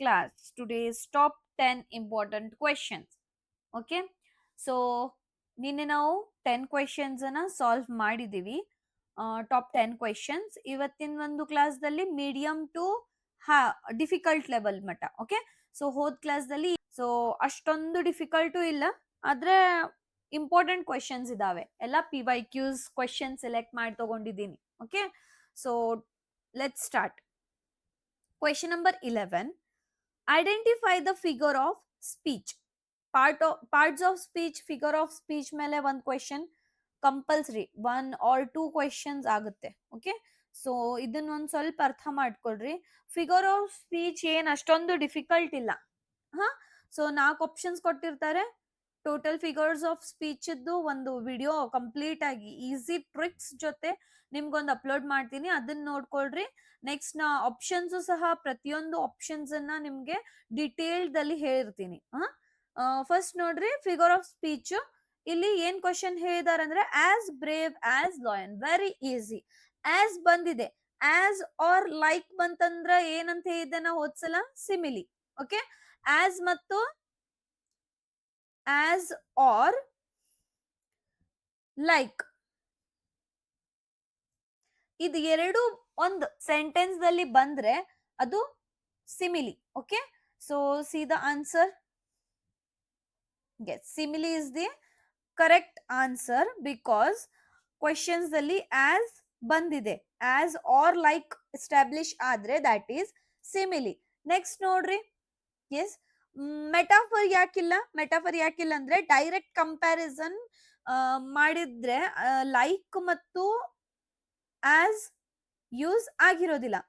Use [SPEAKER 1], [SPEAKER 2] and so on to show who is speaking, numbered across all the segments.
[SPEAKER 1] class. Today's top 10 important questions. Okay, so ನಿನ್ನೆ ನಾವು 10 questions ಅನ್ನ ಸಾಲ್ವ್ ಮಾಡಿದೀವಿ. ಟಾಪ್ 10 ಕ್ವೆಶನ್ಸ್ ಇವತ್ತಿನ ಒಂದು ಕ್ಲಾಸ್ದಲ್ಲಿ ಮೀಡಿಯಂ ಟು ಡಿಫಿಕಲ್ಟ್ ಲೆವೆಲ್ ಮಟ್ಟ. ಓಕೆ, ಸೊ ಹೋದ್ ಕ್ಲಾಸ್ದಲ್ಲಿ ಸೊ ಅಷ್ಟೊಂದು ಡಿಫಿಕಲ್ಟು ಇಲ್ಲ, ಆದ್ರೆ ಇಂಪಾರ್ಟೆಂಟ್ ಕ್ವೆಶನ್ಸ್ ಇದಾವೆ. ಎಲ್ಲ PYQs ಕ್ವೆಶನ್ ಸೆಲೆಕ್ಟ್ ಮಾಡಿ ತಗೊಂಡಿದ್ದೀನಿ. Okay, so let's start. Question number 11. Identify the figure of speech. Parts of speech, figure of speech ಮೇಲೆ ಒಂದು ಕ್ವೆಶನ್ ಕಂಪಲ್ಸರಿ 1 or 2 ಕ್ವೆಶನ್ಸ್ ಆಗುತ್ತೆ. ಓಕೆ, ಸೊ ಇದನ್ನ ಒಂದ್ ಸ್ವಲ್ಪ ಅರ್ಥ ಮಾಡ್ಕೊಳ್ರಿ. ಫಿಗರ್ ಆಫ್ ಸ್ಪೀಚ್ ಏನ್ ಅಷ್ಟೊಂದು ಡಿಫಿಕಲ್ಟ್ ಇಲ್ಲ. ಹಾ, ಸೊ 4 ಆಪ್ಷನ್ಸ್ ಕೊಟ್ಟಿರ್ತಾರೆ. ಟೋಟಲ್ ಫಿಗರ್ಸ್ ಆಫ್ ಸ್ಪೀಚ್ ಇದ್ದು ಒಂದು ವಿಡಿಯೋ ಕಂಪ್ಲೀಟ್ ಆಗಿ ಈಸಿ ಟ್ರಿಕ್ಸ್ ಜೊತೆ ನಿಮ್ಗೊಂದು ಅಪ್ಲೋಡ್ ಮಾಡ್ತೀನಿ, ಅದನ್ನ ನೋಡ್ಕೊಳ್ರಿ. ನೆಕ್ಸ್ಟ್ ನಾ ಆಪ್ಷನ್ಸ್ ಸಹ ಪ್ರತಿಯೊಂದು ಆಪ್ಷನ್ಸ್ ಅನ್ನ ನಿಮ್ಗೆ ಡಿಟೇಲ್ಡ್ ಅಲ್ಲಿ ಹೇಳಿರ್ತೀನಿ. ಫಸ್ಟ್ ನೋಡ್ರಿ, ಫಿಗರ್ ಆಫ್ ಸ್ಪೀಚ್. ಇಲ್ಲಿ ಏನ್ ಕ್ವಶನ್ ಹೇಳಿದಾರೆ ಅಂದ್ರೆ as brave as lion. Very easy. As ಬಂದಿದೆ, ಆಸ್ ಆರ್ ಲೈಕ್ ಬಂತಂದ್ರ ಏನಂತ ಹೇಳಿದ್ದೆ ನಾ ಹೋದ್ಸಲ? ಸಿಮಿಲಿ. ಓಕೆ, ಆಸ್ ಮತ್ತು ಆಸ್ ಆರ್ ಲೈಕ್ ಇದು ಎರಡು ಒಂದು ಸೆಂಟೆನ್ಸ್ ದಲ್ಲಿ ಬಂದ್ರೆ ಅದು simile. Okay, so C the answer. Yes, simile is the correct answer because questions ಅಲ್ಲಿ as ಬಂದಿದೆ, as or like establish ಆದ್ರೆ that is simile. Next ನೋಡ್ರಿ, yes, ಮೆಟಾಫರ್ ಯಾಕಿಲ್ಲ? ಮೆಟಾಫರ್ ಯಾಕಿಲ್ಲ ಅಂದ್ರೆ ಡೈರೆಕ್ಟ್ ಕಂಪ್ಯಾರಿಸನ್ ಮಾಡಿದ್ರೆ ಲೈಕ್ ಮತ್ತು ಆಸ್ ಯೂಸ್ ಆಗಿರೋದಿಲ್ಲ.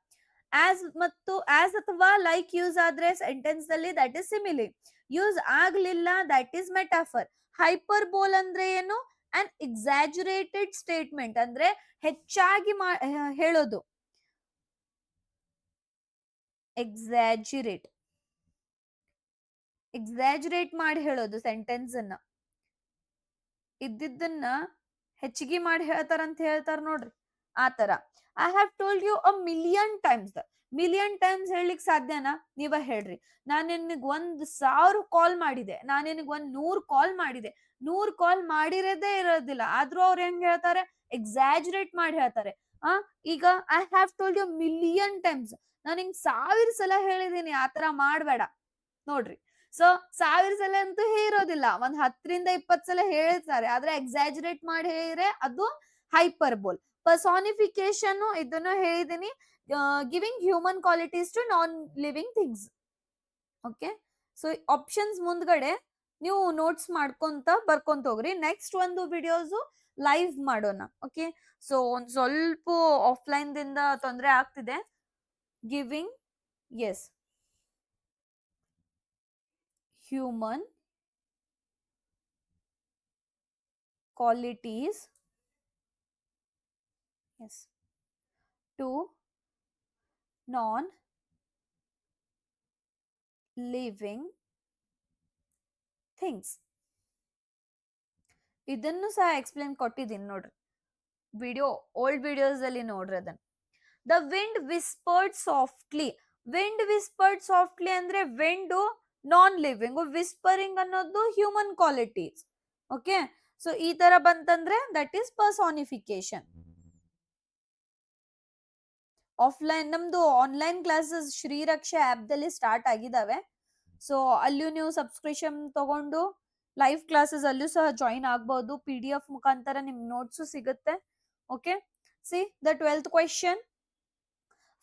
[SPEAKER 1] ಆಸ್ ಮತ್ತು ಆಸ್ ಅಥವಾ ಲೈಕ್ ಯೂಸ್ ಆದ್ರೆ ಸೆಂಟೆನ್ಸ್ ಅಲ್ಲಿ ದಟ್ ಇಸ್ ಸಿಮಿಲಿ. ಯೂಸ್ ಆಗ್ಲಿಲ್ಲ, ದಟ್ ಇಸ್ ಮೆಟಾಫರ್. ಹೈಪರ್ಬೋಲ್ ಅಂದ್ರೆ ಏನು? ಅನ್ ಎಕ್ಸಾಜುರೇಟೆಡ್ ಸ್ಟೇಟ್ಮೆಂಟ್, ಅಂದ್ರೆ ಹೆಚ್ಚಾಗಿ ಹೇಳೋದು. ಎಕ್ಸಾಜುರೇಟ್ ಮಾಡಿ ಹೇಳೋದು ಸೆಂಟೆನ್ಸ್ ಅನ್ನ. ಇದ್ದಿದ್ದನ್ನ ಹೆಚ್ಚಿಗೆ ಮಾಡಿ ಹೇಳ್ತಾರಂತ ಹೇಳ್ತಾರ ನೋಡ್ರಿ, ಆತರ. I have told you a million times. Million times ಹೇಳಲಿಕ್ಕೆ ಸಾಧ್ಯನಾ? ನೀವ ಹೇಳ್ರಿ. ನಾನು ನಿನಗ್ 1000 ಕಾಲ್ ಮಾಡಿದೆ, ನಾನು ನಿನಗ್ 100 ಕಾಲ್ ಮಾಡಿದೆ. 100 ಕಾಲ್ ಮಾಡಿರೋದೇ ಇರೋದಿಲ್ಲ, ಆದ್ರೂ ಅವ್ರು ಹೆಂಗ್ ಹೇಳ್ತಾರೆ? ಎಕ್ಸಾಜುರೇಟ್ ಮಾಡಿ ಹೇಳ್ತಾರೆ. ಈಗ I have told you million times, ನಾನು ಹಿಂಗ್ 1000 ಸಲ ಹೇಳಿದೀನಿ, ಆತರ ಮಾಡ್ಬೇಡ ನೋಡ್ರಿ. ಸೊ 1000 ಸಲ ಅಂತೂ ಇರೋದಿಲ್ಲ, 10ರಿಂದ 20 ಸಲ ಹೇಳ್ತಾರೆ, ಆದ್ರೆ ಎಕ್ಸಾಜುರೇಟ್ ಮಾಡಿ ಹೇಳಿದ್ರೆ ಅದು ಹೈಪರ್ಬೋಲ್. ಪರ್ಸಾನಿಫಿಕೇಶನ್ ಇದನ್ನು ಹೇಳಿದೀನಿ, giving human qualities to non living things. Okay, so options ಮುಂದ್ಗಡೆ ನೀವು ನೋಟ್ಸ್ ಮಾಡ್ಕೊಂತ ಬರ್ಕೊಂತ ಹೋಗ್ರಿ. ನೆಕ್ಸ್ಟ್ ಒಂದು ವಿಡಿಯೋಸ್ ಲೈವ್ ಮಾಡೋಣ. ಓಕೆ, ಸೊ ಒಂದ್ ಸ್ವಲ್ಪ ಆಫ್ಲೈನ್ ದಿಂದ ತೊಂದರೆ ಆಗ್ತಿದೆ. Giving, yes, human qualities, yes, to non living things. ಇದನ್ನು ಸಹ ಎಕ್ಸ್ಪ್ಲೇನ್ ಕೊಟ್ಟಿದ್ದೀನಿ ನೋಡ್ರಿ, ವಿಡಿಯೋ ಓಲ್ಡ್ ವಿಡಿಯೋಸ್ ಅಲ್ಲಿ ನೋಡ್ರಿ ಅದನ್ನ. The wind ವಿಸ್ಪರ್ಡ್ softly. Wind ವಿಸ್ಪರ್ಡ್ softly ಅಂದ್ರೆ ವಿಂಡ್ ನಾನ್ ಲಿವಿಂಗ್, ವಿಸ್ಪರಿಂಗ್ ಅನ್ನೋದು ಹ್ಯೂಮನ್ ಕ್ವಾಲಿಟೀಸ್. ಓಕೆ, ಸೊ ಈ ತರ ಬಂತಂದ್ರೆ ದಟ್ ಈಸ್ ಪರ್ಸಾನಿಫಿಕೇಶನ್. ಆಫ್ಲೈನ್ ನಮ್ದು ಆನ್ಲೈನ್ ಕ್ಲಾಸಸ್ ಶ್ರೀರಕ್ಷೆ ಆಪ್ ದಲ್ಲಿ ಸ್ಟಾರ್ಟ್ ಆಗಿದಾವೆ. ಸೊ ಅಲ್ಲೂ ನೀವು ಸಬ್ಸ್ಕ್ರಿಪ್ಷನ್ ತಗೊಂಡು ಲೈವ್ ಕ್ಲಾಸಸ್ ಅಲ್ಲೂ ಸಹ ಜಾಯಿನ್ ಆಗ್ಬಹುದು. PDF ಮುಖಾಂತರ ನಿಮ್ ನೋಟ್ಸ್ ಸಿಗುತ್ತೆ. Okay, C the 12th question.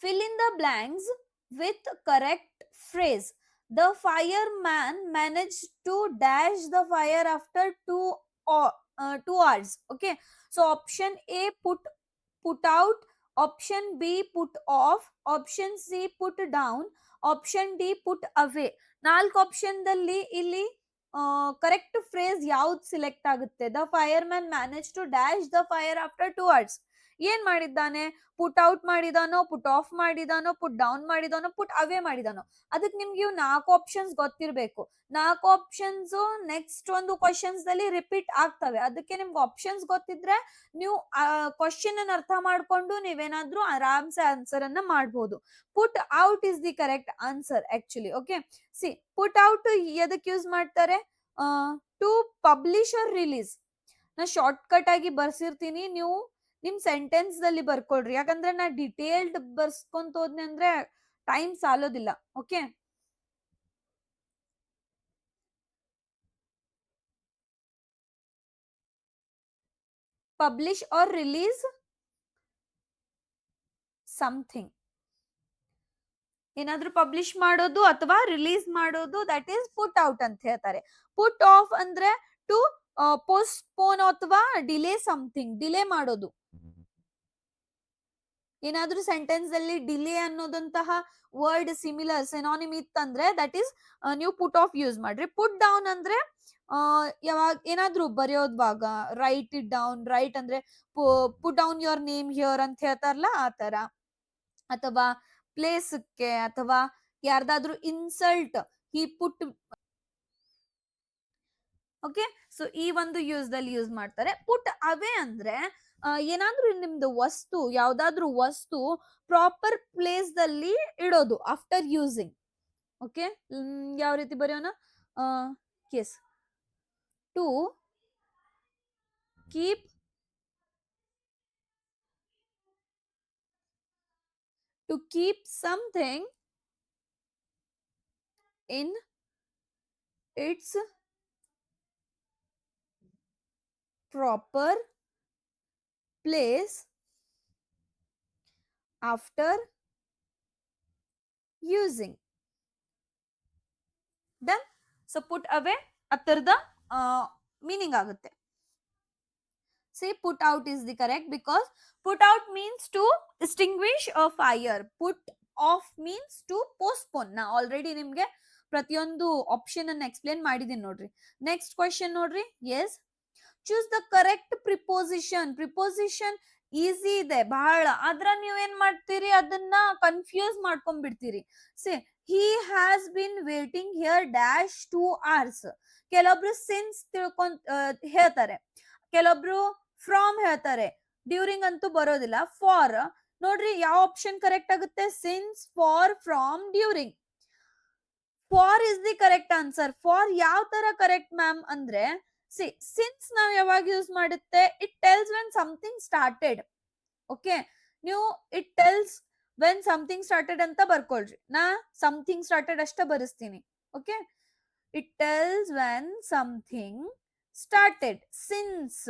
[SPEAKER 1] Fill in the blanks with correct phrase. The fireman managed to dash the fire after 2 hours. Okay, so option A put out, option B put off, option C put down, option D put away. 4 option ದಲ್ಲಿ ಇಲ್ಲಿ correct phrase ಯಾವ್ದು select ಆಗುತ್ತೆ? The fire man manage to dash the fire after 2 hours. ಏನ್ ಮಾಡಿದ್ದಾನೆ? Put out ಮಾಡಿದಾನೋ, put off ಮಾಡಿದಾನೋ, put down ಮಾಡಿದಾನೋ, put away ಮಾಡಿದಾನೋ? ಅದಕ್ಕೆ ನಿಮ್ಗೆ ಇವು 4 ಆಪ್ಷನ್ಸ್ ಗೊತ್ತಿರ್ಬೇಕು. 4 ಆಪ್ಷನ್ಸ್ ನೆಕ್ಸ್ಟ್ ಒಂದು ಕ್ವಶನ್ಸ್ ದಲ್ಲಿ ರಿಪೀಟ್ ಆಗ್ತವೆ. ಅದಕ್ಕೆ ನಿಮ್ಗೆ ಆಪ್ಷನ್ಸ್ ಗೊತ್ತಿದ್ರೆ ನೀವು ಕ್ವಶನ್ ಅನ್ನ ಅರ್ಥ ಮಾಡ್ಕೊಂಡು ನೀವೇನಾದ್ರೂ ಆರಾಮ್ಸೆ ಆನ್ಸರ್ ಅನ್ನ ಮಾಡ್ಬೋದು. Put out is the correct answer actually. Okay, see, put out ಎದಕ್ಕೆ ಯೂಸ್ ಮಾಡ್ತಾರೆ? To publish or release. ನಾ ಶಾರ್ಟ್ ಕಟ್ ಆಗಿ ಬರ್ಸಿರ್ತೀನಿ, ನೀವು ನಿಮ್ ಸೆಂಟೆನ್ಸ್ ದಲ್ಲಿ ಬರ್ಕೊಳ್ರಿ. ಯಾಕಂದ್ರೆ ನಾ ಡಿಟೇಲ್ಡ್ ಬರ್ಸ್ಕೊಂತ ಹೋದ್ನೆ ಅಂದ್ರೆ ಟೈಮ್ ಸಾಲೋದಿಲ್ಲ. Okay, publish or release something. ಏನಾದ್ರೂ ಪಬ್ಲಿಷ್ ಮಾಡೋದು ಅಥವಾ ರಿಲೀಸ್ ಮಾಡೋದು, ದಟ್ ಈಸ್ ಪುಟ್ ಔಟ್ ಅಂತ ಹೇಳ್ತಾರೆ. ಪುಟ್ ಆಫ್ ಅಂದ್ರೆ ಟು ಪೋಸ್ಟ್ಪೋನ್ ಅಥವಾ ಡಿಲೇ ಸಮಥಿಂಗ್, ಡಿಲೇ ಮಾಡೋದು. ಏನಾದ್ರೂ ಸೆಂಟೆನ್ಸ್ ಅಲ್ಲಿ ಡಿಲೇ ಅನ್ನೋದಂತಹ ವರ್ಡ್ ಸಿಮಿಲರ್ ಸಿನಾನಿಮ್ ಇತ್ತಂದ್ರೆ ದಟ್ ಈಸ್ ನೀವು ಪುಟ್ ಆಫ್ ಯೂಸ್ ಮಾಡ್ರಿ. ಪುಟ್ ಡೌನ್ ಅಂದ್ರೆ ಯಾವಾಗ ಏನಾದ್ರೂ ಬರೆಯೋದ್ವಾಗ ರೈಟ್ ಇಟ್ ಡೌನ್, ರೈಟ್ ಅಂದ್ರೆ ಪುಟ್ ಡೌನ್ ಯೋರ್ ನೇಮ್ ಹಿಯರ್ ಅಂತ ಹೇಳ್ತಾರಲ್ಲ ಆ ತರ. ಅಥವಾ ಪ್ಲೇಸ್ಗೆ ಅಥವಾ ಯಾರ್ದಾದ್ರೂ ಇನ್ಸಲ್ಟ್ ಈ ಪುಟ್. ಓಕೆ, ಸೊ ಈ ಒಂದು ಯೂಸ್ ದಲ್ಲಿ ಯೂಸ್ ಮಾಡ್ತಾರೆ. ಪುಟ್ ಅವೇ ಅಂದ್ರೆ ಏನಾದ್ರೂ ನಿಮ್ದು ವಸ್ತು, ಯಾವ್ದಾದ್ರು ವಸ್ತು ಪ್ರಾಪರ್ ಪ್ಲೇಸ್ ದಲ್ಲಿ ಇಡೋದು ಆಫ್ಟರ್ ಯೂಸಿಂಗ್. ಓಕೆ, ಯಾವ ರೀತಿ ಬರೆಯೋಣ? Yes, to keep something in its proper place after using. Done. So put away ಅದರದ meaning ಆಗುತ್ತೆ. Say put out is the correct because put out means to extinguish a fire. Put off means to postpone. ನಾ already ನಿಮ್ಗೆ ಪ್ರತಿಯೊಂದು option ಅನ್ನ explain ಮಾಡಿದೀನಿ ನೋಡ್ರಿ. Next question ನೋಡ್ರಿ. Yes, choose the correct preposition. Preposition easy ಇದೆ ಬಹಳ, ಆದ್ರ ನೀವೇನ್ ಮಾಡ್ತೀರಿ, ಅದನ್ನ ಕನ್ಫ್ಯೂಸ್ ಮಾಡ್ಕೊಂಡ್ಬಿಡ್ತೀರಿ. See, he has been waiting here dash 2 hours. ಕೆಲವೊಬ್ರು ಸಿನ್ಸ್ ಹೇಳ್ತಾರೆ, ಕೆಲವೊಬ್ರು ಫ್ರಾಮ್ ಹೇಳ್ತಾರೆ. ಡ್ಯೂರಿಂಗ್ ಅಂತೂ ಬರೋದಿಲ್ಲ. ಫಾರ್ ನೋಡ್ರಿ, ಯಾವ ಆಪ್ಷನ್ ಕರೆಕ್ಟ್ ಆಗುತ್ತೆ? Since, for, from, during. For is the correct answer. For ಯಾವ ತರ ಕರೆಕ್ಟ್ ಮ್ಯಾಮ್ ಅಂದ್ರೆ, ಸಿನ್ಸ್ ನಾವ್ ಯಾವಾಗ ಯೂಸ್ ಮಾಡುತ್ತೆ? It tells when something started. Okay, ನೀವು it tells when something started ಅಂತ ಬರ್ಕೊಳ್ರಿ. ನಾ ಸಮಥಿಂಗ್ ಸ್ಟಾರ್ಟೆಡ್ ಅಷ್ಟ ಬರೆಸ್ತೀನಿ. Okay, it tells when something started. Since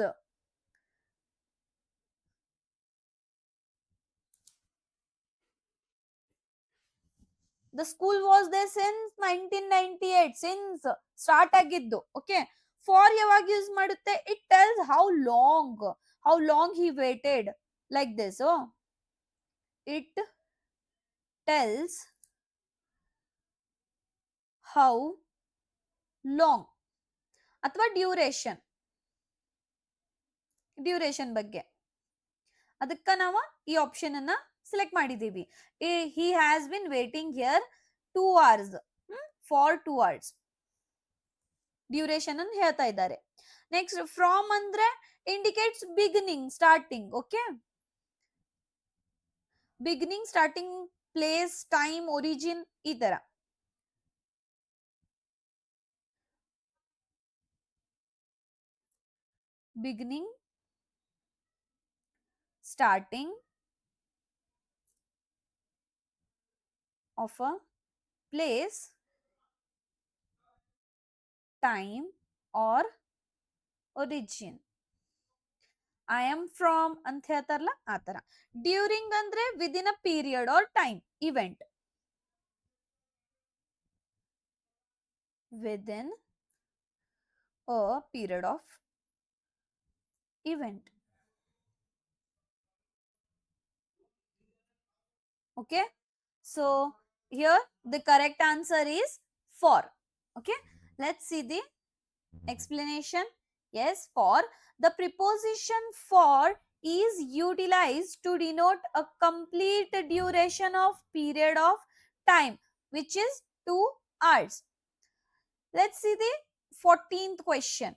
[SPEAKER 1] the school was there since 1998. since start ಆಗಿದ್ದು. ಓಕೆ, ಫಾರ್ ಯಾವಾಗ ಯೂಸ್ ಮಾಡುತ್ತೆ? It tells how long he waited, like this. Oh, it tells how long. ಅಥವಾ duration ಬಗ್ಗೆ. ಅದಕ್ಕ ನಾವು ಈ option ಅನ್ನ select ಮಾಡಿದೀವಿ. ಹಿ has been waiting here 2 hours. For 2 hours duration ಅನ್ನು ಹೇಳ್ತಾ ಇದ್ದಾರೆ. ನೆಕ್ಸ್ಟ್, ಫ್ರಾಮ್ ಅಂದ್ರೆ indicates beginning, starting. Okay, beginning, starting, place, time, origin, ಈ ತರ. Beginning, starting of a place, time or origin. I am from ಅಂತ ಹೇಳ್ತಾರಲ್ಲ ಆ ತರ. ಡ್ಯೂರಿಂಗ್ ಅಂದ್ರೆ within a period or time, event. Within a period of event. Okay, so here the correct answer is for. Okay, let's see the explanation. Yes, for, the preposition for is utilized to denote a complete duration of period of time, which is 2 hours. Let's see the 14th question.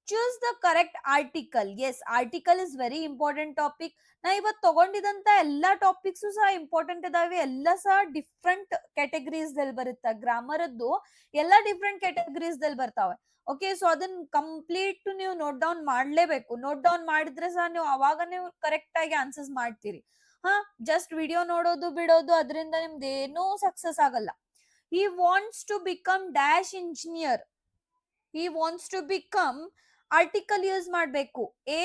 [SPEAKER 1] Choose the correct article. Yes, article is very important topic. ನಾ ಇವತ್ತು ತಗೊಂಡಿದಂತ ಎಲ್ಲಾ topics ಸಹ important ಇದಾವೆ, ಎಲ್ಲ ಸಹ different categories ದಲ್ಲಿ ಬರುತ್ತೆ. Grammar ಅದ್ದು ಎಲ್ಲ ಡಿಫ್ರೆಂಟ್ ಕ್ಯಾಟಗರೀಸ್ ದಲ್ಲಿ ಬರ್ತಾವೆ. ಓಕೆ, ಸೊ ಅದನ್ನ ಕಂಪ್ಲೀಟ್ ನೀವು ನೋಟ್ ಡೌನ್ ಮಾಡ್ಲೇಬೇಕು. ನೋಟ್ ಡೌನ್ ಮಾಡಿದ್ರೆ ಸಹ ನೀವು ಅವಾಗ ನೀವು ಕರೆಕ್ಟ್ ಆಗಿ ಆನ್ಸರ್ಸ್ ಮಾಡ್ತೀರಿ. ಹಾ, ಜಸ್ಟ್ ವಿಡಿಯೋ ನೋಡೋದು ಬಿಡೋದು ಅದರಿಂದ ನಿಮ್ದು ಏನೂ ಸಕ್ಸಸ್ ಆಗಲ್ಲ. he wants to become dash engineer. he wants to become article use ಮಾಡಬೇಕು. a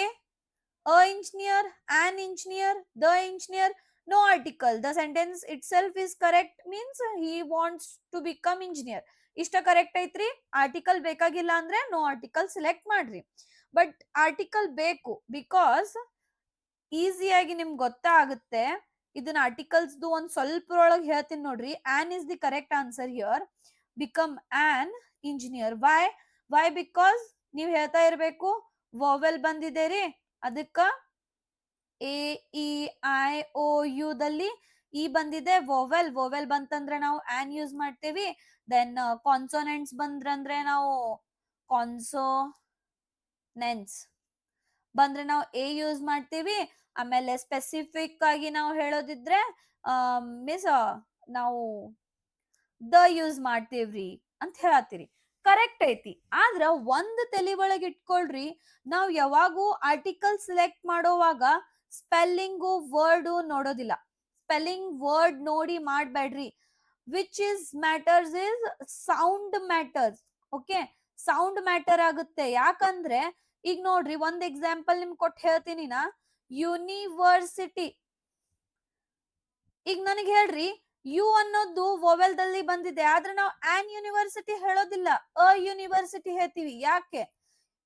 [SPEAKER 1] engineer, an engineer, the engineer, no article. The sentence itself is correct, means he wants to become engineer. ಇಷ್ಟ correct ಐತ್ರಿ. Article ಬೇಕಾಗಿಲ್ಲ ಅಂದ್ರೆ no article select ಮಾಡ್ರಿ. But article ಬೇಕು, because ಈಸಿಯಾಗಿ ನಿಮ್ಗೆ ಗೊತ್ತಾಗುತ್ತೆ. ಇದನ್ನ ಆರ್ಟಿಕಲ್ಸ್ ಒಂದ್ ಸ್ವಲ್ಪ ಒಳಗೆ ಹೇಳ್ತೀನಿ ನೋಡ್ರಿ. An is the correct answer here. Become an engineer. Why because ನೀವ್ ಹೇಳ್ತಾ ಇರ್ಬೇಕು ವೋವೆಲ್ ಬಂದಿದೆ ರೀ, ಅದಕ್ಕ A E I O U ದಲ್ಲಿ ಇ ಬಂದಿದೆ. ವೋವೆಲ್ ಬಂತಂದ್ರೆ ನಾವು ಆನ್ ಯೂಸ್ ಮಾಡ್ತೀವಿ. ದೆನ್ ಕಾನ್ಸೋನೆಂಟ್ಸ್ ಬಂದ್ರಂದ್ರೆ ನಾವು ಕಾನ್ಸೋನೆಂಟ್ಸ್ ಬಂದ್ರೆ ನಾವು ಎ ಯೂಸ್ ಮಾಡ್ತೀವಿ. ಆಮೇಲೆ ಸ್ಪೆಸಿಫಿಕ್ ಆಗಿ ನಾವು ಹೇಳೋದಿದ್ರೆ ಮಿಸ್ ನಾವು ದ ಯೂಸ್ ಮಾಡ್ತೇವ್ರಿ ಅಂತ ಹೇಳತ್ತೀರಿ. ಕರೆಕ್ಟ್ ಐತಿ. ಆದ್ರ ಒಂದ್ ತಲೆ ಒಳಗೆ ಇಟ್ಕೊಳ್ರಿ, ನಾವ್ ಯಾವಾಗೂ ಆರ್ಟಿಕಲ್ ಸೆಲೆಕ್ಟ್ ಮಾಡೋವಾಗ ಸ್ಪೆಲ್ಲಿಂಗು ವರ್ಡ್ ನೋಡೋದಿಲ್ಲ. ಸ್ಪೆಲ್ಲಿಂಗ್ ವರ್ಡ್ ನೋಡಿ ಮಾಡ್ಬೇಡ್ರಿ. Which is matters is sound matters. Okay, sound matter ಆಗುತ್ತೆ. ಯಾಕಂದ್ರೆ ಈಗ ನೋಡ್ರಿ, ಒಂದ್ ಎಕ್ಸಾಂಪಲ್ ನಿಮ್ಗೆ ಕೊಟ್ಟು ಹೇಳ್ತೀನಿ ನಾ. ಯೂನಿವರ್ಸಿಟಿ. ಈಗ ನನಗೆ ಹೇಳ್ರಿ, ಯು ಅನ್ನೋದು ವೋವೆಲ್ ದಲ್ಲಿ ಬಂದಿದೆ, ಆದ್ರೆ ನಾವು ಆನ್ ಯೂನಿವರ್ಸಿಟಿ ಹೇಳೋದಿಲ್ಲ, ಅ ಯೂನಿವರ್ಸಿಟಿ ಹೇಳ್ತೀವಿ. ಯಾಕೆ?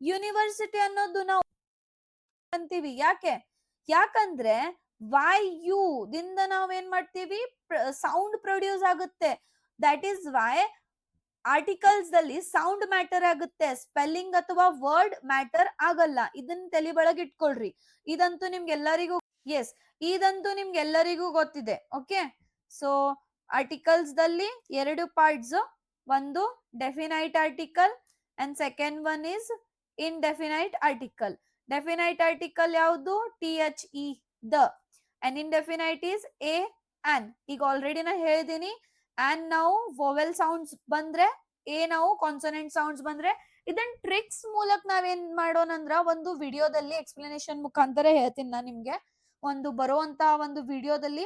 [SPEAKER 1] ಯೂನಿವರ್ಸಿಟಿ ಅನ್ನೋದು ನಾವು ಅಂತೀವಿ. ಯಾಕಂದ್ರೆ ವೈ ಯು ದಿಂದ ನಾವೇನ್ ಮಾಡ್ತೀವಿ, ಸೌಂಡ್ ಪ್ರೊಡ್ಯೂಸ್ ಆಗುತ್ತೆ. ದಟ್ ಈಸ್ ವೈ ಆರ್ಟಿಕಲ್ಸ್ ದಲ್ಲಿ ಸೌಂಡ್ ಮ್ಯಾಟರ್ ಆಗುತ್ತೆ, ಸ್ಪೆಲ್ಲಿಂಗ್ ಅಥವಾ ವರ್ಡ್ ಮ್ಯಾಟರ್ ಆಗಲ್ಲ. ಇದನ್ನ ತಲೆ ಒಳಗೆ ಇಟ್ಕೊಳ್ರಿ. ಇದಂತೂ ನಿಮ್ಗೆಲ್ಲರಿಗೂ ಎಸ್, ಇದಂತೂ ನಿಮ್ಗೆಲ್ಲರಿಗೂ ಗೊತ್ತಿದೆ. ಓಕೆ, ಸೊ ಆರ್ಟಿಕಲ್ಸ್ ದಲ್ಲಿ ಎರಡು ಪಾರ್ಟ್ಸ್. ಒಂದು definite article and second one is indefinite article. Definite article ಯಾವುದು? THE, the. And indefinite is a, an. ಈಗ ಆಲ್ರೆಡಿ ನಾ ಹೇಳಿದೀನಿ, and ನಾವು vowel sounds ಬಂದ್ರೆ, a ನಾವು ಕಾನ್ಸೋನೆಂಟ್ ಸೌಂಡ್ಸ್ ಬಂದ್ರೆ. ಇದನ್ ಟ್ರಿಕ್ಸ್ ಮೂಲಕ ನಾವೇನ್ ಮಾಡೋಣಂದ್ರ ಒಂದು ವಿಡಿಯೋದಲ್ಲಿ ಎಕ್ಸ್ಪ್ಲನೇಷನ್ ಮುಖಾಂತರ ಹೇಳ್ತೀನಿ ನಾ ನಿಮ್ಗೆ. ಒಂದು ಬರುವಂತ ಒಂದು ವಿಡಿಯೋದಲ್ಲಿ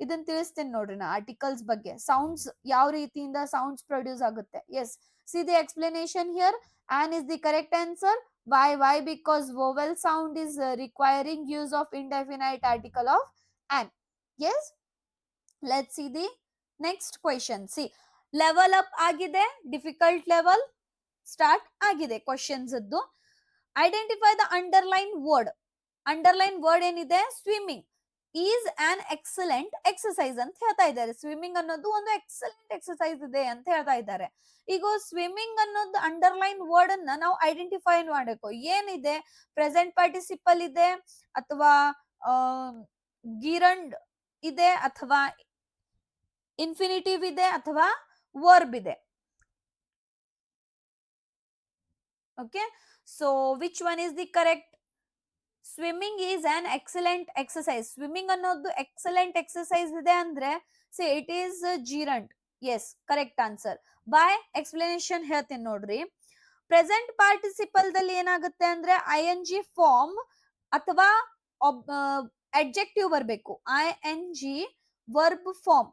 [SPEAKER 1] ಇದನ್ನ ತಿಳಿಸ್ತೀನಿ ನೋಡ್ರಿ ನಾ, ಆರ್ಟಿಕಲ್ಸ್ ಬಗ್ಗೆ. ಸೌಂಡ್ಸ್ ಯಾವ ರೀತಿಯಿಂದ ಸೌಂಡ್ಸ್ ಪ್ರೊಡ್ಯೂಸ್ ಆಗುತ್ತೆ. Yes, see the explanation here. An is the correct answer. Why? Because vowel sound is requiring use of indefinite article of an. Yes. Let's see the next question. See, level up agide, difficult level start agide questions addu. Identify the underline word. Underline word ಏನಿದೆ? Swimming is an excellent exercise ಅಂತ ಹೇಳ್ತಾ ಇದ್ದಾರೆ. Swimming ಅನ್ನೋದು ಒಂದು excellent exercise ಇದೆ ಅಂತ ಹೇಳ್ತಾ ಇದ್ದಾರೆ. ಈಗ ಸ್ವಿಮ್ಮಿಂಗ್ ಅನ್ನೋದು ಅಂಡರ್ಲೈನ್ ವರ್ಡ್ ಅನ್ನ ನಾವು ಐಡೆಂಟಿಫೈ ಮಾಡಬೇಕು. ಏನಿದೆ? ಪ್ರೆಸೆಂಟ್ ಪಾರ್ಟಿಸಿಪಲ್ ಇದೆ, ಅಥವಾ ಗಿರಂಡ್ ಇದೆ, ಅಥವಾ ಇನ್ಫಿನಿಟಿವ್ ಇದೆ, ಅಥವಾ ವರ್ಬ್ ಇದೆ. Okay, so which one is the correct? Swimming is an excellent exercise. Swimming ಅನ್ನೋದು ಎಕ್ಸಲೆಂಟ್ ಎಕ್ಸಸೈಸ್ ಇದೆ ಅಂದ್ರೆ say it is gerund. Yes, correct answer. By explanation ಹೇಳ್ತೀನಿ ನೋಡ್ರಿ. ಪ್ರೆಸೆಂಟ್ ಪಾರ್ಟಿಸಿಪಲ್ ದಲ್ಲಿ ಏನಾಗುತ್ತೆ ಅಂದ್ರೆ ING ಫಾರ್ಮ್ ಅಥವಾ ಅಡ್ಜೆಕ್ಟಿವ್ ಬರಬೇಕು. ING ವರ್ಬ್ ಫಾರ್ಮ್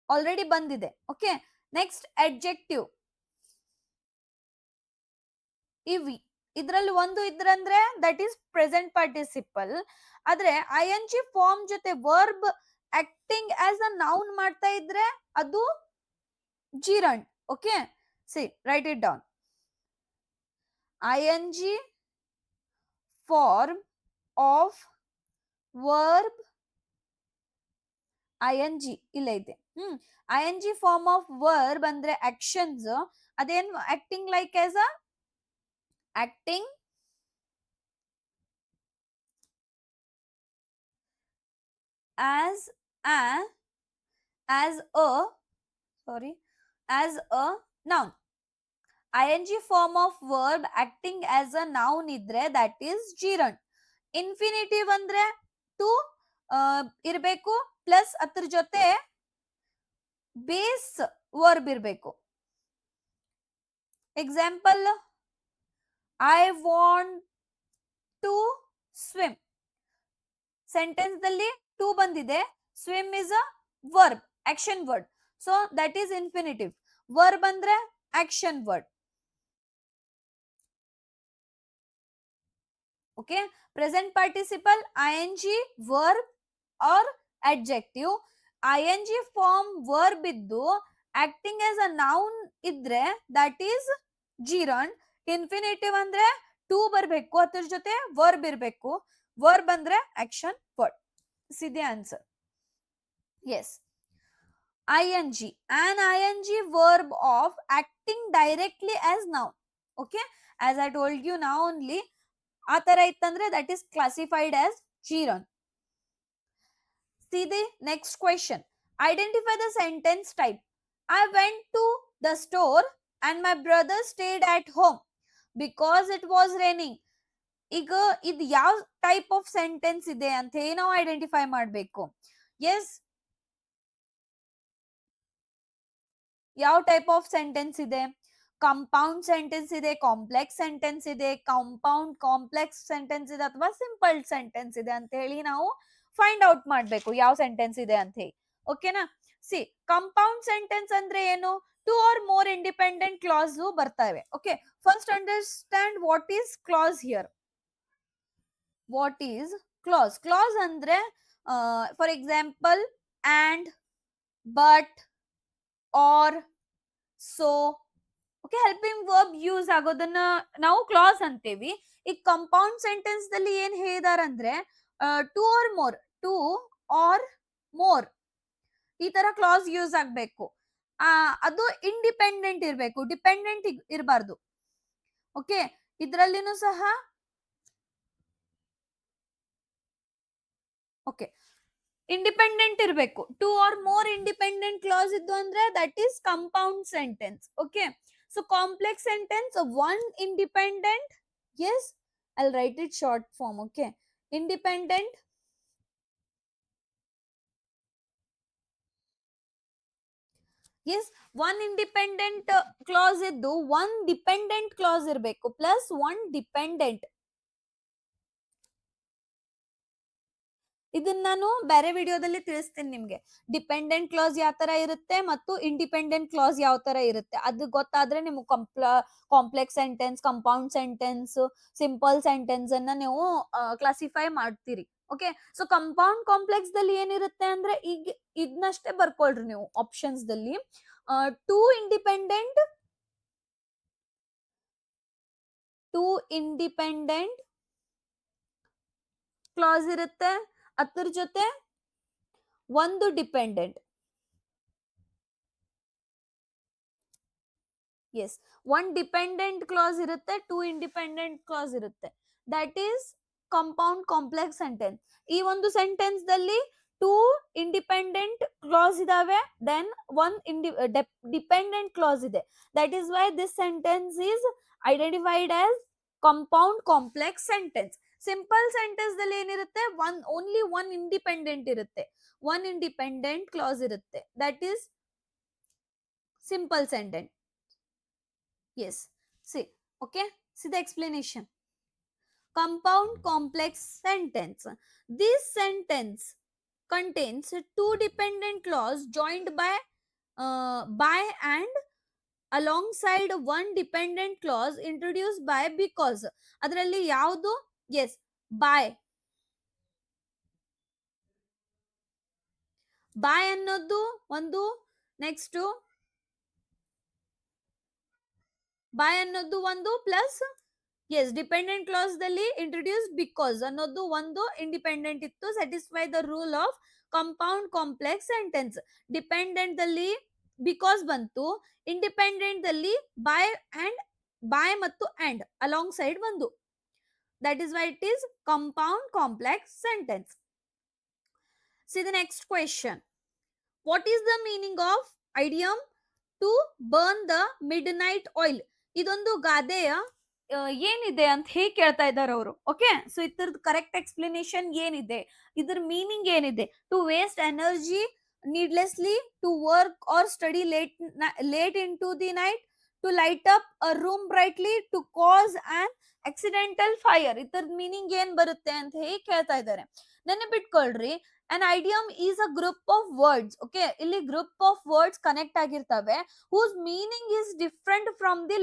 [SPEAKER 1] ಆಲ್ರೆಡಿ ಬಂದಿದೆ. Okay, next adjective. ಇವಿ ಇದ್ರಲ್ಲಿ ಒಂದು ಇದ್ರಂದ್ರೆ ದಟ್ ಈಸ್ ಪ್ರೆಸೆಂಟ್ ಪಾರ್ಟಿಸಿಪಲ್. ಆದ್ರೆ ING ಫಾರ್ಮ್ ಜೊತೆ verb acting as a noun ಮಾಡ್ತಾ ಇದ್ರೆ ಅದು gerund. Okay, see write it down. ING form of verb ING ಇಲ್ಲ ಇದೆ. ING ಫಾರ್ಮ್ ಆಫ್ ವರ್ಬ್ ಅಂದ್ರೆ ಆಕ್ಷನ್ಸ್. ಅದೇನ್ acting like as a acting as a as a sorry as a noun. ing form of verb acting as a noun ಇದ್ರೆ that is gerund. Infinitive ಅಂದ್ರೆ to ಇರಬೇಕು plus ಅದ್ರ ಜೊತೆ base verb ಇರಬೇಕು. Example, I want to swim. Sentence ದಲ್ಲಿ to ಬಂದಿದೆ, swim is a verb, action word, so that is infinitive. Verb ಅಂದ್ರೆ action word. Okay, present participle ing verb or adjective. ing form verb ಇದ್ದು acting as a noun ಇದ್ರೆ that is gerund. Infinitive ಅಂದ್ರೆ to ಬರ್ಬೇಕು, ಅದ್ರ ಜೊತೆ verb ಇರ್ಬೇಕು. Verb ಅಂದ್ರೆ action word. ಸಿದೆ answer. S, ing, an ing verb of acting directly as noun. Okay, as I told you now only, ಆ ತರ ಇತ್ತಂದ್ರೆ that is classified as gerund. See the next question. Identify the sentence type. I went to the store and my brother stayed at home because it was raining. ಈಗ ಇದು ಯಾವ type of sentence ಇದೆ ಅಂತ ನಾವು identify ಮಾಡಬೇಕು. S, ಯಾವ type of sentence ಇದೆ? Compound sentence ಇದೆ, ಕಾಂಪ್ಲೆಕ್ಸ್ ಸೆಂಟೆನ್ಸ್ ಇದೆ, ಕಾಂಪೌಂಡ್ ಕಾಂಪ್ಲೆಕ್ಸ್ ಸೆಂಟೆನ್ಸ್ ಇದೆ, ಅಥವಾ ಸಿಂಪಲ್ ಸೆಂಟೆನ್ಸ್ ಇದೆ ಅಂತ ಹೇಳಿ ನಾವು ಫೈಂಡ್ ಔಟ್ ಮಾಡ್ಬೇಕು ಯಾವ ಸೆಂಟೆನ್ಸ್ ಇದೆ ಅಂತ ಹೇಳಿ. ಓಕೆನಾ? ಸಿ, ಕಂಪೌಂಡ್ ಸೆಂಟೆನ್ಸ್ ಅಂದ್ರೆ ಏನು? Two or more independent clause ಬರ್ತವೆ. Okay, first understand what is clause here. What is clause? Clause ಅಂದ್ರೆ for example and, but, or, so. Okay, helping verb use ಆಗೋದನ್ನ ನಾವು ಕ್ಲಾಸ್ ಅಂತೀವಿ. ಈ ಕಂಪೌಂಡ್ ಸೆಂಟೆನ್ಸ್ ದಲ್ಲಿ ಏನ್ ಹೇಳಿದಾರ ಅಂದ್ರೆ two or more, two or more ಈ ತರ ಕ್ಲಾಸ್ ಯೂಸ್ ಆಗ್ಬೇಕು. ಅದು ಇಂಡಿಪೆಂಡೆಂಟ್ ಇರ್ಬೇಕು, ಡಿಪೆಂಡೆಂಟ್ ಇರಬಾರ್ದು. ಓಕೆ, ಇದ್ರಲ್ಲಿನೂ ಸಹ ಓಕೆ ಇಂಡಿಪೆಂಡೆಂಟ್ ಇರಬೇಕು. Two or more independent clause ಇದ್ದು ಅಂದ್ರೆ that is compound sentence. Okay, so complex sentence, one independent, yes, I'll write it short form. Okay, independent, yes, one independent clause iddu one dependent clause irbeku plus one dependent. ಇದನ್ನ ನಾನು ಬೇರೆ ವಿಡಿಯೋದಲ್ಲಿ ತಿಳಿಸ್ತೀನಿ ನಿಮ್ಗೆ. Dependent class ಯಾವ ತರ ಇರುತ್ತೆ ಮತ್ತು ಇಂಡಿಪೆಂಡೆಂಟ್ ಕ್ಲಾಸ್ ಯಾವ ತರ ಇರುತ್ತೆ ಅದು ಗೊತ್ತಾದ್ರೆ ನಿಮ್ಗೆ complex sentence, compound sentence, simple sentence ಅನ್ನ ನೀವು ಕ್ಲಾಸಿಫೈ ಮಾಡ್ತೀರಿ. ಓಕೆ, ಸೊ ಕಂಪೌಂಡ್ ಕಾಂಪ್ಲೆಕ್ಸ್ ದಲ್ಲಿ ಏನಿರುತ್ತೆ ಅಂದ್ರೆ ಈಗ ಇದನ್ನಷ್ಟೇ ಬರ್ಕೊಳ್ರಿ ನೀವು ಆಪ್ಷನ್ಸ್ ದಲ್ಲಿ. ಟೂ ಇಂಡಿಪೆಂಡೆಂಟ್ ಕ್ಲಾಸ್ ಇರುತ್ತೆ, ಅದ್ರ ಜೊತೆ ಒಂದು dependent. Yes, one dependent clause ಇರುತ್ತೆ, ಟೂ ಇಂಡಿಪೆಂಡೆಂಟ್ ಕ್ಲಾಸ್ ಇರುತ್ತೆ. That is compound complex sentence. ಈ ಒಂದು ಸೆಂಟೆನ್ಸ್ ದಲ್ಲಿ ಟೂ ಇಂಡಿಪೆಂಡೆಂಟ್ ಕ್ಲಾಸ್ ಇದಾವೆ, ದೆನ್ ಒನ್ ಡಿಪೆಂಡೆಂಟ್ ಕ್ಲಾಸ್ ಇದೆ. That is why this sentence is identified as compound complex sentence. Simple sentence ದಲ್ಲಿ ಏನಿರುತ್ತೆ, only one independent ಇರುತ್ತೆ, one independent clause ಇರುತ್ತೆ. That is simple sentence. Yes, see, okay, see the explanation. Compound complex sentence. This sentence contains two dependent clause joined by and alongside one dependent clause introduced by because. ಅದರಲ್ಲಿ ಯಾವುದು? Yes, by. by ಅನ್ನೋದು ಒಂದು, next by ಅನ್ನೋದು ಒಂದು, plus S dependent class ದಲ್ಲಿ introduce because ಅನ್ನೋದು ಒಂದು independent ಇತ್ತು. Satisfy the rule of compound complex sentence. Dependent ದಲ್ಲಿ ಬಿಕಾಸ್ ಬಂತು, ಇಂಡಿಪೆಂಡೆಂಟ್ ದಲ್ಲಿ ಬೈ ಮತ್ತು ಅಂಡ್ ಅಲಾಂಗ್ ಸೈಡ್ ಬಂದು. That is why it is compound complex sentence. See the next question. What is the meaning of idiom to burn the midnight oil? ಇದೊಂದು ಗಾದೆಯ ಏನಿದೆ ಅಂತ ಹೇಗೆ ಕೇಳ್ತಾ ಇದ್ದಾರೆ ಅವರು. ಓಕೆ, ಸೊ ಇದ್ರದ್ದು ಕರೆಕ್ಟ್ ಎಕ್ಸ್ಪ್ಲನೇಷನ್ ಏನಿದೆ, ಇದ್ರ ಮೀನಿಂಗ್ ಏನಿದೆ? To waste energy needlessly, to work or study late into the night, to light up a room brightly, to cause an accidental fire. ಇದ್ರ ಮೀನಿಂಗ್ ಏನ್ ಬರುತ್ತೆ ಅಂತ ಹೇಗೆ ಕೇಳ್ತಾ ಇದ್ದಾರೆ. ನೆನಪಿಟ್ಕೊಳ್ರಿ, an idiom is a group of words. Okay, ಇಲ್ಲಿ group of words connect ಆಗಿರ್ತವೆ, whose meaning is different from the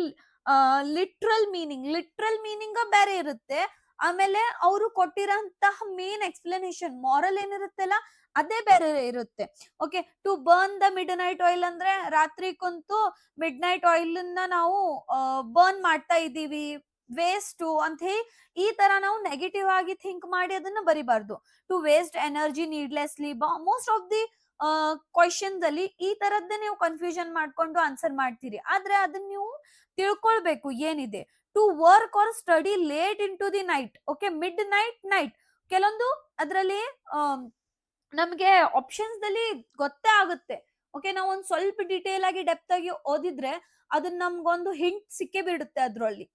[SPEAKER 1] literal meaning. Literal meaning ಬೇರೆ ಇರುತ್ತೆ, ಆಮೇಲೆ ಅವರು ಕೊಟ್ಟಿರಂತಹ ಮೇನ್ ಎಕ್ಸ್ಪ್ಲನೇಷನ್ ಮಾರಲ್ ಏನಿರುತ್ತಲ್ಲ ಅದೇ ಬೇರೆ ಇರುತ್ತೆ. Okay, to burn the midnight oil ಅಂದ್ರೆ ರಾತ್ರಿ ಕುಂತು ಮಿಡ್ ನೈಟ್ ಆಯಿಲ್ ನಾವು ಬರ್ನ್ ಮಾಡ್ತಾ ಇದ್ದೀವಿ, ವೇಸ್ಟ್ ಅಂತ ಹೇಳಿ ಈ ತರ ನಾವು ನೆಗೆಟಿವ್ ಆಗಿ ಥಿಂಕ್ ಮಾಡಿ ಅದನ್ನ ಬರಿಬಾರ್ದು. To waste energy needlessly, most of the questions ಅಲ್ಲಿ ಈ ತರದ್ದೇ ನೀವು ಕನ್ಫ್ಯೂಷನ್ ಮಾಡ್ಕೊಂಡು ಆನ್ಸರ್ ಮಾಡ್ತೀರಿ, ಆದ್ರೆ ಅದನ್ನ ನೀವು ತಿಳ್ಕೊಳ್ಬೇಕು ಏನಿದೆ. To work or study late into the night. Okay, midnight ಕೆಲವೊಂದು ಅದರಲ್ಲಿ ನಮಗೆ ಆಪ್ಷನ್ಸ್ ದಲ್ಲಿ ಗೊತ್ತೇ ಆಗುತ್ತೆ. ಓಕೆ, ನಾವು ಒಂದ್ ಸ್ವಲ್ಪ ಡಿಟೇಲ್ ಆಗಿ ಡೆಪ್ತ್ ಆಗಿ ಓದಿದ್ರೆ ಅದನ್ನ ನಮ್ಗೊಂದು ಹಿಂಟ್ ಸಿಕ್ಕೇ ಬಿಡುತ್ತೆ ಅದ್ರಲ್ಲಿ.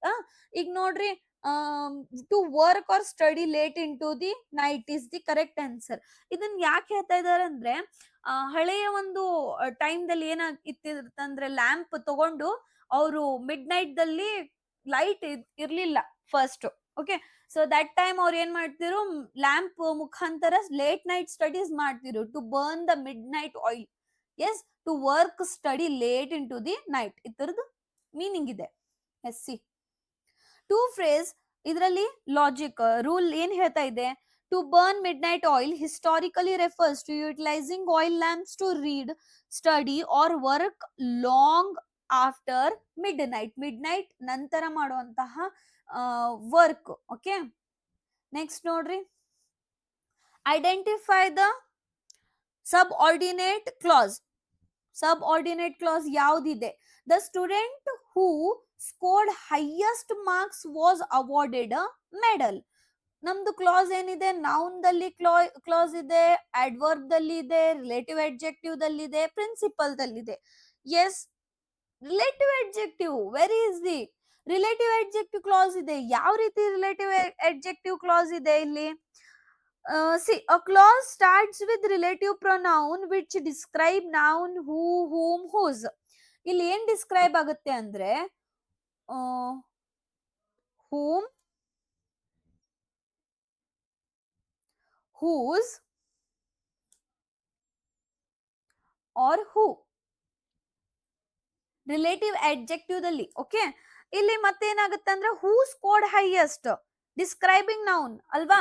[SPEAKER 1] ಈಗ ನೋಡ್ರಿ, to work or study late into the night is the correct answer. ಇದನ್ನ ಯಾಕೆ ಹೇಳ್ತಾ ಇದಾರೆ ಅಂದ್ರೆ, ಹಳೆಯ ಒಂದು ಟೈಮ್ ದಲ್ಲಿ ಏನಾಗಿತ್ತಂದ್ರೆ ಲ್ಯಾಂಪ್ ತಗೊಂಡು ಅವರು ಮಿಡ್ ನೈಟ್ ದಲ್ಲಿ ಲೈಟ್ ಇರ್ಲಿಲ್ಲ first. Okay, so that time ಅವ್ರು ಏನ್ ಮಾಡ್ತಿರು, ಲ್ಯಾಂಪ್ ಮುಖಾಂತರ ಲೇಟ್ ನೈಟ್ ಸ್ಟಡೀಸ್ ಮಾಡ್ತಿರು. To burn the midnight oil, yes, to work study late into the night, ಇದರದ್ದು ಮೀನಿಂಗ್ ಇದೆ. ಎಸ್, ಸಿ ಟು ಫ್ರೇಸ್, ಇದರಲ್ಲಿ ಲಾಜಿಕ್ ರೂಲ್ ಏನ್ ಹೇಳ್ತಾ ಇದೆ, to burn midnight oil historically refers to utilising oil lamps to read, study or work long after mid night ನಂತರ ಮಾಡುವಂತಹ work. Okay, next ನೋಡ್ರಿ, identify the subordinate clause. Subordinate clause ಯಾವ್ದಿದೆ? The student who scored highest marks was awarded a medal. ನಮ್ದು clause ಏನಿದೆ, noun ದಲ್ಲಿ clause ಇದೆ, adverb ದಲ್ಲಿ ಇದೆ, ರಿಲೇಟಿವ್ ಅಡ್ಜೆಕ್ಟಿವ್ ದಲ್ಲಿ ಇದೆ, ಪ್ರಿನ್ಸಿಪಲ್ ದಲ್ಲಿ. Yes, relative adjective very easy. Relative adjective clause ಇದೆ. ಯಾವ ರೀತಿ ರಿಲೇಟಿವ್ ಅಡ್ಜೆಕ್ಟಿವ್ ಕ್ಲಾಸ್ ಇದೆ ಇಲ್ಲಿ? See, a clause starts with relative pronoun which describe noun who, whom, whose. ಇಲ್ಲಿ ಏನ್ ಡಿಸ್ಕ್ರೈಬ್ ಆಗುತ್ತೆ ಅಂದ್ರೆ whom, whose or who. Relative adjective ದಲ್ಲಿ. ಓಕೆ, ಇಲ್ಲಿ ಮತ್ತೇನಾಗುತ್ತೆ ಅಂದ್ರೆ who scored highest, describing noun ಅಲ್ವಾ?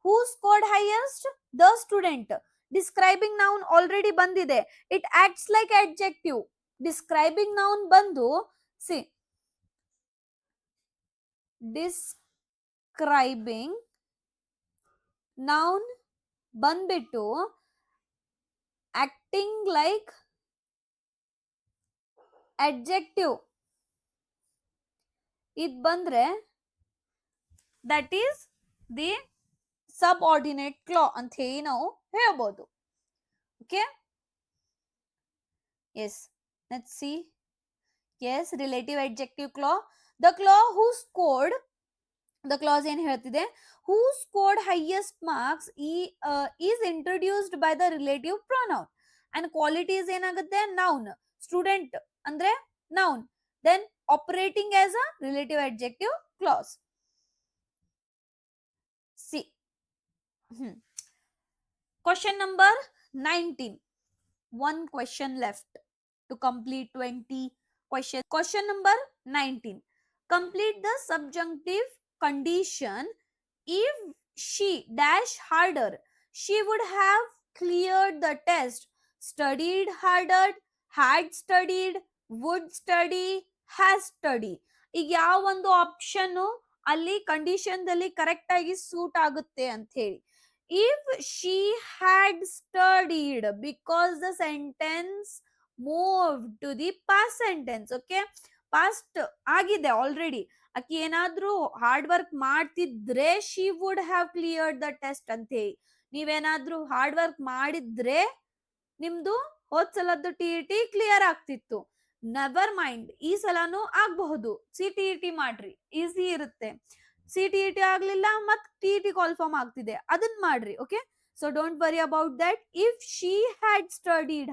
[SPEAKER 1] Who scored highest? The student. Describing noun already ಬಂದಿದೆ, it acts like adjective. Describing noun ಬಂದು, ಸಿ, ಡಿಸ್ಕ್ರೈಬಿಂಗ್ ನೌನ್ ಬಂದ್ಬಿಟ್ಟು ಆಕ್ಟಿಂಗ್ ಲೈಕ್ ಅಡ್ಜೆಕ್ಟಿವ್. ಇದ್ ಬಂದ್ರೆ that is the subordinate clause ಅಂತ ಹೇಳಿ ನಾವು ಹೇಳ್ಬೋದು. Okay, yes, let's see. Yes, relative adjective clause. The clause who scored, the clause ಏನ್ ಹೇಳ್ತಿದೆ, who scored highest marks is introduced by the relative pronoun and qualities ಏನಾಗುತ್ತೆ, noun. Student ಅಂದ್ರೆ noun, then operating as a relative adjective clause. See, question number 19. One question left to complete 20 questions. Question number 19. Complete the subjunctive condition. If she dash harder, she would have cleared the test. Studied harder, had studied, would study, has study. ಈಗ ಯಾವ ಒಂದು option ಅಲ್ಲಿ condition ದಲ್ಲಿ correct ಆಗಿ suit ಆಗುತ್ತೆ ಅಂತ ಹೇಳಿ. If she had studied, because the sentence moved to the past sentence. Okay, past ಆಗಿದೆ ಆಲ್ರೆಡಿ. ಆಕಿ ಏನಾದ್ರೂ ಹಾರ್ಡ್ ವರ್ಕ್ ಮಾಡ್ತಿದ್ರೆ she would have cleared the test ಅಂತ ಹೇಳಿ. ನೀವೇನಾದ್ರೂ ಹಾರ್ಡ್ ವರ್ಕ್ ಮಾಡಿದ್ರೆ ನಿಮ್ದು ಹೋದ್ ಸಲದ್ದು ಟಿ ಕ್ಲಿಯರ್ ಆಗ್ತಿತ್ತು. ನೆವರ್ ಮೈಂಡ್, ಈ ಸಲನು ಆಗಬಹುದು. ಸಿ ಮಾಡ್ರಿ, ಈಸಿ ಇರುತ್ತೆ. ಸಿ ಆಗ್ಲಿಲ್ಲ, ಮತ್ ಟಿ ಕಾಲ್ ಫಾರ್ಮ್ ಆಗ್ತಿದೆ, ಅದನ್ನ ಮಾಡ್ರಿ. Okay, so don't worry about that. If she had studied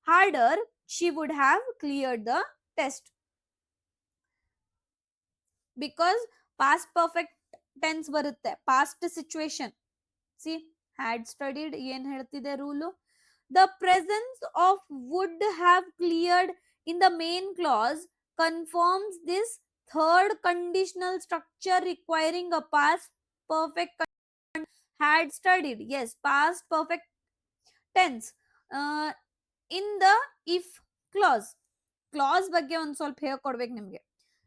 [SPEAKER 1] harder she would have cleared the test. Because past perfect tense ಬರುತ್ತೆ, past situation. See, had studied ಏನ್ ಹೇಳ್ತಿದೆ rule? The presence of would have cleared in the main clause confirms this third conditional structure requiring a past perfect had studied. Yes, past perfect tense in the if clause ಬಗ್ಗೆ ಒಂದ್ ಸ್ವಲ್ಪ ಹೇಳ್ಕೊಡ್ಬೇಕು ನಿಮ್ಗೆ,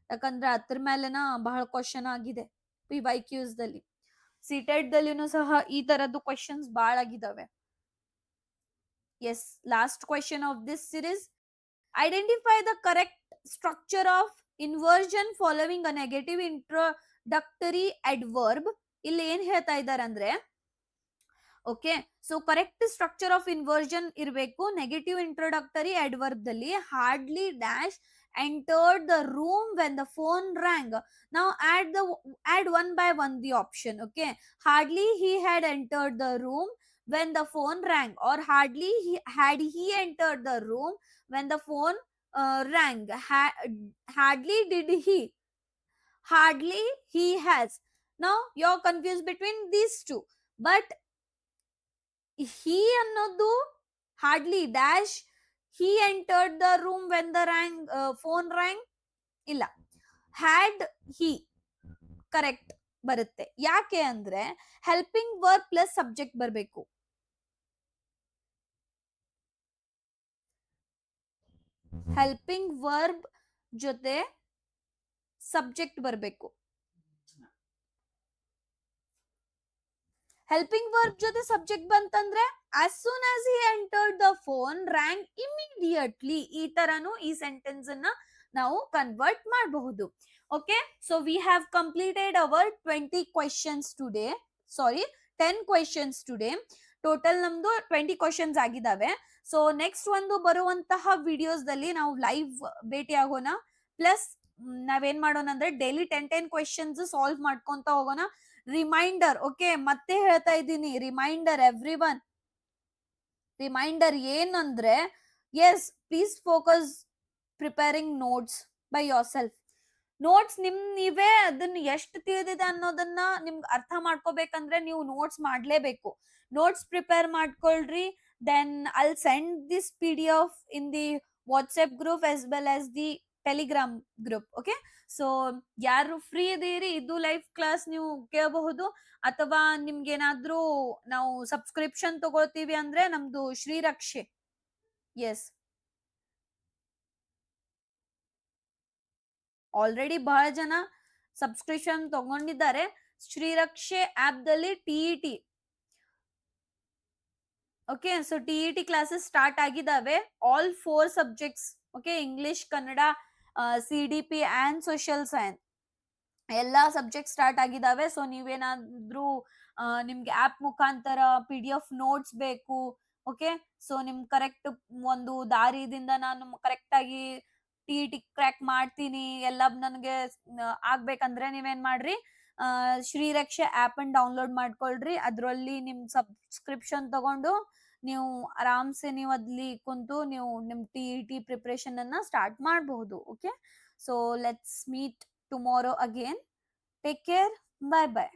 [SPEAKER 1] ಯಾಕಂದ್ರೆ ಅದ್ರ ಮೇಲೆನ ಬಹಳ ಕ್ವಶನ್ ಆಗಿದೆ PYQs ದಲ್ಲಿ. ಸಿಟೆಟ್ ದಲ್ಲಿನೂ ಸಹ ಈ ತರದ್ದು ಕ್ವಶನ್ಸ್ ಬಹಳ ಆಗಿದಾವೆ. Yes, last question of this series. Identify the correct structure of inversion following a negative introductory adverb. ಇಲ್ಲಿ ಏನ್ ಹೇಳ್ತಾ ಇದ್ದಾರೆ ಅಂದ್ರೆ, okay, so correct structure of inversion ಇರಬೇಕು ನೆಗೆಟಿವ್ ಇಂಟ್ರೊಡಕ್ಟರಿ ಅಡ್ವರ್ಬ್ ದಲ್ಲಿ. Hardly dash entered the room when the phone rang. Now add one by one the option. Okay, hardly he had entered the room when the phone rang, or hardly had he entered the room when the phone rang. Hardly did he, hardly he has. Now you're confused between these two, but he ಅನ್ನೋದು hardly dash he entered the room when the phone rang ಇಲ್ಲ, had he correct ಬರುತ್ತೆ. ಯಾಕೆ ಅಂದ್ರೆ helping verb plus subject ಬರಬೇಕು. Helping verb ಜೊತೆ subject ಬರಬೇಕು. Helping verb ಜೊತೆ subject ಬಂತಂದ್ರೆ as soon as he entered the phone rang immediately, ಈ ತರನು ಈ ಸೆಂಟೆನ್ಸ್ ಅನ್ನ ನಾವು ಕನ್ವರ್ಟ್ ಮಾಡಬಹುದು. Okay, so we have completed our 20 questions today. Sorry, 10 questions today. Total ನಮ್ದು 20 ಕ್ವೆಶನ್ಸ್ ಆಗಿದಾವೆ. ಸೊ ನೆಕ್ಸ್ಟ್ ಒಂದು ಬರುವಂತಹ ವಿಡಿಯೋಸ್ ದಲ್ಲಿ ನಾವು ಲೈವ್ ಭೇಟಿ ಆಗೋಣ. ಪ್ಲಸ್ ನಾವೇನ್ ಮಾಡೋಣ ಅಂದ್ರೆ ಡೈಲಿ 10 ಕ್ವೆಶನ್ಸ್ ಸಾಲ್ವ್ ಮಾಡ್ಕೊಂತ ಹೋಗೋಣ. ರಿಮೈಂಡರ್, ಓಕೆ, ಮತ್ತೆ ಹೇಳ್ತಾ ಇದ್ದೀನಿ, ರಿಮೈಂಡರ್ ಎವ್ರಿ ಒನ್. ರಿಮೈಂಡರ್ ಏನಂದ್ರೆ, yes, please focus preparing notes by yourself. Notes ನೀವೇ ಅದನ್ನ ಎಷ್ಟು ತಿಳಿದಿದೆ ಅನ್ನೋದನ್ನ ನಿಮ್ಗೆ ಅರ್ಥ ಮಾಡ್ಕೋಬೇಕಂದ್ರೆ ನೀವು ನೋಟ್ಸ್ ಮಾಡ್ಲೇಬೇಕು. ನೋಟ್ಸ್ ಪ್ರಿಪೇರ್ ಮಾಡ್ಕೊಳ್ರಿ. Then I'll send this PDF in the WhatsApp group as well as the Telegram group. Okay, so ಯಾರು ಫ್ರೀ ಇದೀರಿ, ಇದು ಲೈವ್ ಕ್ಲಾಸ್ ನೀವು ಕೇಳಬಹುದು. ಅಥವಾ ನಿಮ್ಗೇನಾದ್ರೂ ನಾವು ಸಬ್ಸ್ಕ್ರಿಪ್ಷನ್ ತಗೊಳ್ತೀವಿ ಅಂದ್ರೆ ನಮ್ದು ಶ್ರೀರಕ್ಷೆ, ಎಸ್, ಆಲ್ರೆಡಿ ಬಹಳ ಜನ ಸಬ್ಸ್ಕ್ರಿಪ್ಷನ್ ತಗೊಂಡಿದ್ದಾರೆ. ಶ್ರೀರಕ್ಷೆ ಆಪ್ ದಲ್ಲಿ TET. Okay, so TET classes start ಆಗಿದಾವೆ. All 4 subjects. Okay, English, Kannada, CDP and social science ಎಲ್ಲಾ ಸಬ್ಜೆಕ್ಟ್ ಸ್ಟಾರ್ಟ್ ಆಗಿದಾವೆ. ಸೊ ನೀವೇನಾದ್ರೂ ನಿಮ್ಗೆ ಆಪ್ ಮುಖಾಂತರ PDF ನೋಟ್ಸ್ ಬೇಕು, ಓಕೆ, ಸೊ ನಿಮ್ ಕರೆಕ್ಟ್ ಒಂದು ದಾರಿದಿಂದ ನಾನು ಕರೆಕ್ಟ್ ಆಗಿ TET ಕ್ರ್ಯಾಕ್ ಮಾಡ್ತೀನಿ ಎಲ್ಲ ನನಗೆ ಆಗ್ಬೇಕಂದ್ರೆ ನೀವೇನ್ ಮಾಡ್ರಿ, ಶ್ರೀರಕ್ಷೆ ಆಪ್ ಅನ್ನು ಡೌನ್ಲೋಡ್ ಮಾಡ್ಕೊಳ್ರಿ. ಅದ್ರಲ್ಲಿ ನಿಮ್ ಸಬ್ಸ್ಕ್ರಿಪ್ಷನ್ ತಗೊಂಡು ನೀವು ಆರಾಮ್ಸೆ ನೀವು ಅಲ್ಲಿ ಕುಂತು ನೀವು ನಿಮ್ TET ಪ್ರಿಪರೇಷನ್ ಅನ್ನ ಸ್ಟಾರ್ಟ್ ಮಾಡಬಹುದು. Okay, so let's meet tomorrow again. Take care. Bye bye.